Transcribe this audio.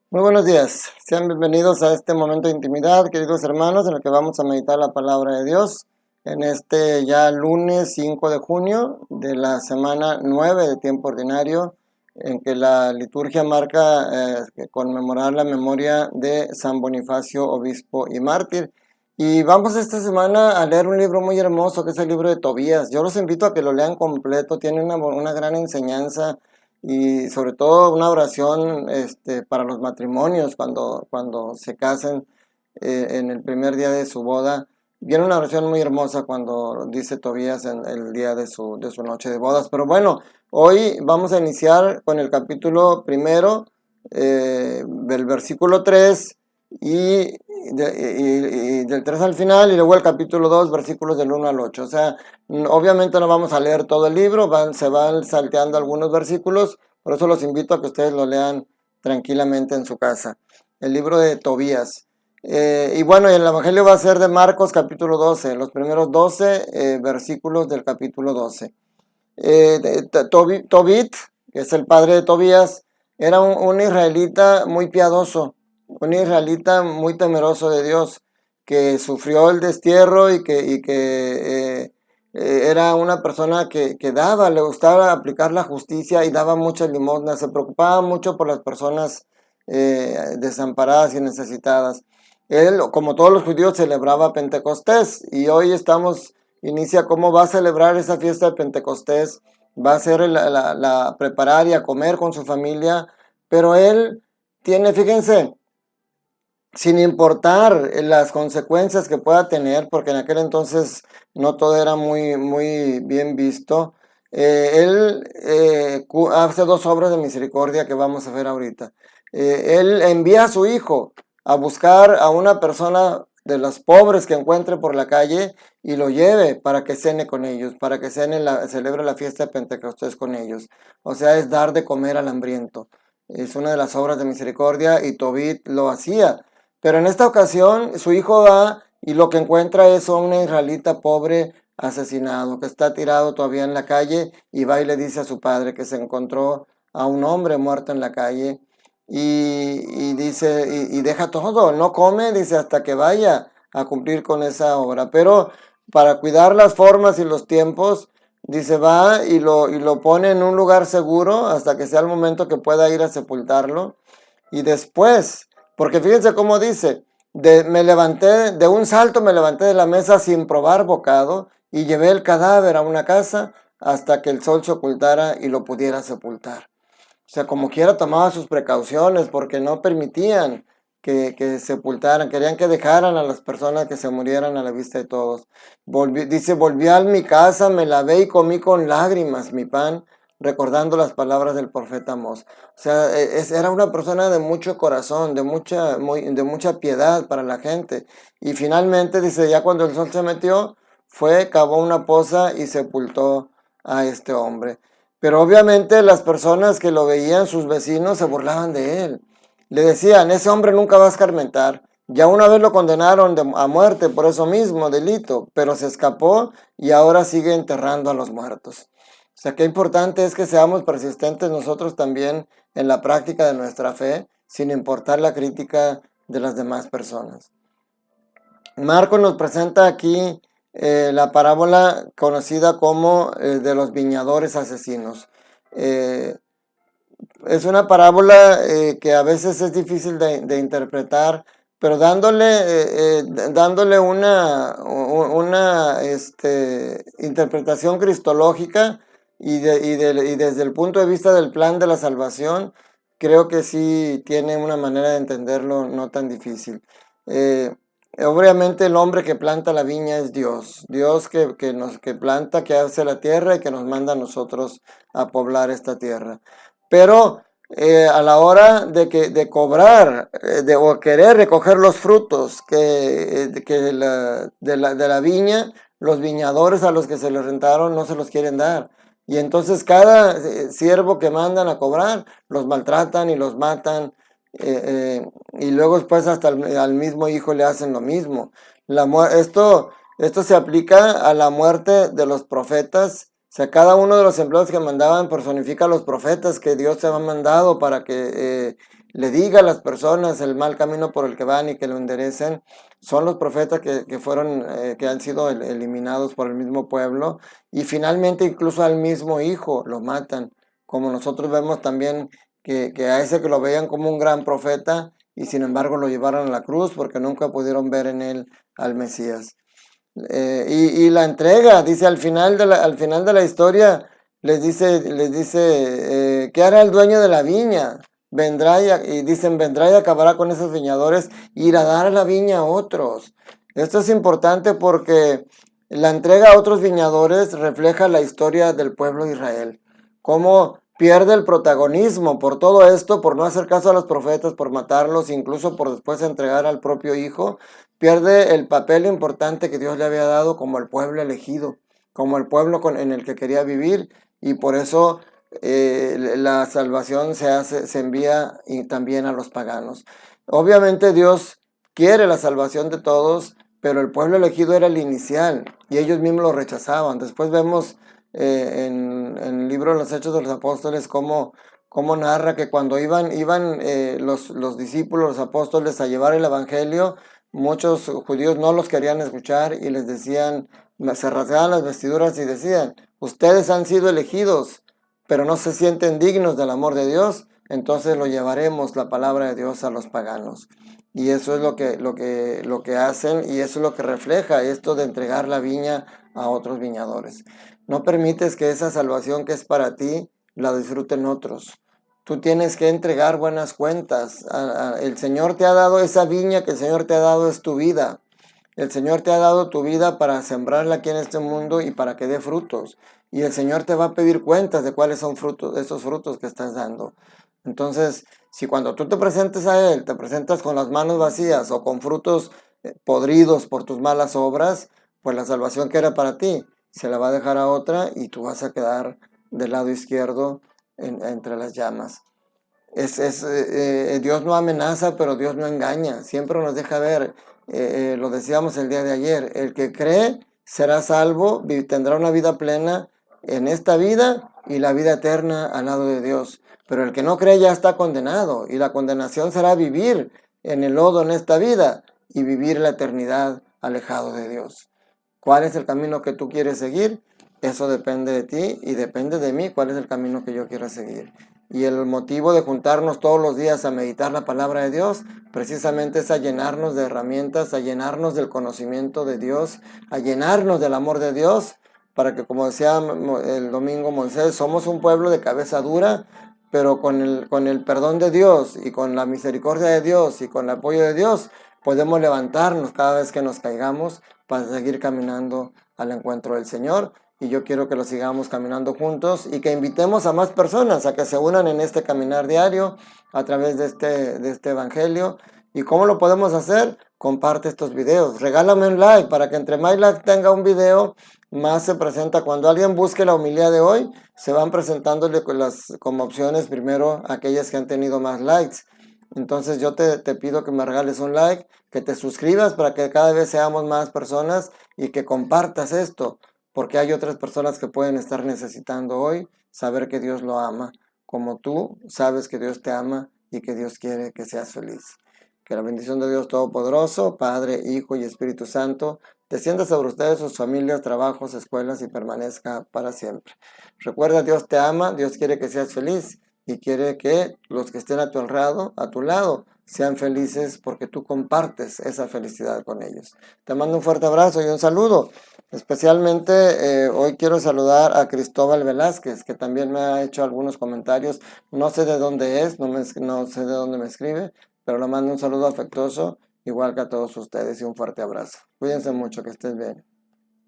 Muy buenos días, sean bienvenidos a este momento de intimidad, queridos hermanos, en el que vamos a meditar la palabra de Dios en este ya lunes 5 de junio de la semana 9 de tiempo ordinario, en que la liturgia marca conmemorar la memoria de San Bonifacio, obispo y mártir. Y vamos esta semana a leer un libro muy hermoso que es el libro de Tobías. Yo los invito a que lo lean completo, tiene una gran enseñanza y sobre todo una oración para los matrimonios cuando se casen en el primer día de su boda. Viene una oración muy hermosa cuando dice Tobías en el día de su noche de bodas. Pero bueno, hoy vamos a iniciar con el capítulo primero, del versículo 3 y del 3 al final, y luego el capítulo 2, versículos del 1 al 8. O sea, obviamente no vamos a leer todo el libro, se van salteando algunos versículos, por eso los invito a que ustedes lo lean tranquilamente en su casa. El libro de Tobías. Y bueno, el evangelio va a ser de Marcos capítulo 12, los primeros 12 versículos del capítulo 12. Tobit, que es el padre de Tobías, era un israelita muy piadoso, un israelita muy temeroso de Dios, que sufrió el destierro y que era una persona que daba, le gustaba aplicar la justicia y daba muchas limosnas, se preocupaba mucho por las personas desamparadas y necesitadas. Él, como todos los judíos, celebraba Pentecostés y hoy inicia cómo va a celebrar esa fiesta de Pentecostés, va a hacer preparar y a comer con su familia, pero él tiene, fíjense, sin importar las consecuencias que pueda tener, porque en aquel entonces no todo era muy bien visto, él hace dos obras de misericordia que vamos a ver ahorita. Él envía a su hijo a buscar a una persona de los pobres que encuentre por la calle y lo lleve para que cene con ellos, para que celebre la fiesta de Pentecostés con ellos. O sea, es dar de comer al hambriento. Es una de las obras de misericordia y Tobit lo hacía. Pero en esta ocasión su hijo va y lo que encuentra es a un israelita pobre asesinado, que está tirado todavía en la calle, y va y le dice a su padre que se encontró a un hombre muerto en la calle y dice, y deja todo, no come, dice, hasta que vaya a cumplir con esa obra. Pero para cuidar las formas y los tiempos, dice, va y lo pone en un lugar seguro hasta que sea el momento que pueda ir a sepultarlo. Y después, porque fíjense cómo dice, me levanté, de un salto me levanté de la mesa sin probar bocado y llevé el cadáver a una casa hasta que el sol se ocultara y lo pudiera sepultar. O sea, como quiera tomaba sus precauciones porque no permitían que sepultaran, querían que dejaran a las personas que se murieran a la vista de todos. Volví a mi casa, me lavé y comí con lágrimas mi pan, recordando las palabras del profeta Amós. O sea, era una persona de mucho corazón, de mucha piedad para la gente. Y finalmente, dice, ya cuando el sol se metió, cavó una poza y sepultó a este hombre. Pero obviamente las personas que lo veían, sus vecinos, se burlaban de él. Le decían, ese hombre nunca va a escarmentar. Ya una vez lo condenaron a muerte por eso mismo, delito, pero se escapó y ahora sigue enterrando a los muertos. O sea, qué importante es que seamos persistentes nosotros también en la práctica de nuestra fe, sin importar la crítica de las demás personas. Marcos nos presenta aquí la parábola conocida como de los viñadores asesinos. Eh, es una parábola que a veces es difícil de interpretar, pero dándole una interpretación cristológica y desde el punto de vista del plan de la salvación, creo que sí tiene una manera de entenderlo no tan difícil. Obviamente el hombre que planta la viña es Dios, Dios que planta, que hace la tierra y que nos manda a nosotros a poblar esta tierra. Pero a la hora de cobrar o querer recoger los frutos de la viña, los viñadores a los que se les rentaron no se los quieren dar. Y entonces cada siervo que mandan a cobrar los maltratan y los matan. Y luego después hasta al mismo hijo le hacen lo mismo. Esto se aplica a la muerte de los profetas. sea, cada uno de los empleados que mandaban personifica a los profetas que Dios se ha mandado para que le diga a las personas el mal camino por el que van y que lo enderecen. Son los profetas que fueron, que han sido eliminados por el mismo pueblo, y finalmente incluso al mismo hijo lo matan, como nosotros vemos también que a ese que lo veían como un gran profeta, y sin embargo lo llevaron a la cruz porque nunca pudieron ver en él al Mesías. Y la entrega, dice al final de la historia, les dice ¿qué hará el dueño de la viña? Vendrá y dicen, vendrá y acabará con esos viñadores y irá a dar la viña a otros. Esto es importante porque la entrega a otros viñadores refleja la historia del pueblo de Israel. Cómo pierde el protagonismo por todo esto, por no hacer caso a los profetas, por matarlos, incluso por después entregar al propio hijo. Pierde el papel importante que Dios le había dado como el pueblo elegido, como el pueblo en el que quería vivir, y por eso la salvación se envía y también a los paganos. Obviamente Dios quiere la salvación de todos, pero el pueblo elegido era el inicial y ellos mismos lo rechazaban. Después vemos en el libro de los Hechos de los Apóstoles cómo narra que cuando iban los discípulos, los apóstoles, a llevar el evangelio, muchos judíos no los querían escuchar y les decían, se rasgaban las vestiduras y decían, ustedes han sido elegidos, pero no se sienten dignos del amor de Dios, entonces lo llevaremos la palabra de Dios a los paganos. Y eso es lo que hacen, y eso es lo que refleja esto de entregar la viña a otros viñadores. No permites que esa salvación que es para ti la disfruten otros. Tú tienes que entregar buenas cuentas. El Señor te ha dado esa viña, que el Señor te ha dado es tu vida. El Señor te ha dado tu vida para sembrarla aquí en este mundo y para que dé frutos. Y el Señor te va a pedir cuentas de cuáles son esos frutos que estás dando. Entonces, si cuando tú te presentes a Él, te presentas con las manos vacías o con frutos podridos por tus malas obras, pues la salvación que era para ti se la va a dejar a otra y tú vas a quedar del lado izquierdo entre las llamas. Dios no amenaza, pero Dios no engaña. Siempre nos deja ver, lo decíamos el día de ayer, el que cree será salvo, tendrá una vida plena en esta vida y la vida eterna al lado de Dios. Pero el que no cree ya está condenado, y la condenación será vivir en el lodo en esta vida y vivir la eternidad alejado de Dios. ¿Cuál es el camino que tú quieres seguir? Eso depende de ti y depende de mí cuál es el camino que yo quiero seguir. Y el motivo de juntarnos todos los días a meditar la palabra de Dios precisamente es a llenarnos de herramientas, a llenarnos del conocimiento de Dios, a llenarnos del amor de Dios, para que, como decía el domingo Moisés, somos un pueblo de cabeza dura, pero con el perdón de Dios y con la misericordia de Dios y con el apoyo de Dios podemos levantarnos cada vez que nos caigamos para seguir caminando al encuentro del Señor. Y yo quiero que lo sigamos caminando juntos y que invitemos a más personas a que se unan en este caminar diario a través de este evangelio. ¿Y cómo lo podemos hacer? Comparte estos videos, regálame un like para que entre más likes tenga un video, más se presenta. Cuando alguien busque la homilía de hoy, se van presentándole como opciones primero aquellas que han tenido más likes. Entonces yo te pido que me regales un like, que te suscribas para que cada vez seamos más personas y que compartas esto, porque hay otras personas que pueden estar necesitando hoy saber que Dios lo ama, como tú sabes que Dios te ama y que Dios quiere que seas feliz. Que la bendición de Dios Todopoderoso, Padre, Hijo y Espíritu Santo, descienda sobre ustedes, sus familias, trabajos, escuelas y permanezca para siempre. Recuerda, Dios te ama, Dios quiere que seas feliz y quiere que los que estén a tu lado, sean felices porque tú compartes esa felicidad con ellos. Te mando un fuerte abrazo y un saludo. Especialmente hoy quiero saludar a Cristóbal Velázquez, que también me ha hecho algunos comentarios. No sé de dónde es, no sé de dónde me escribe, pero le mando un saludo afectuoso, igual que a todos ustedes, y un fuerte abrazo. Cuídense mucho, que estés bien.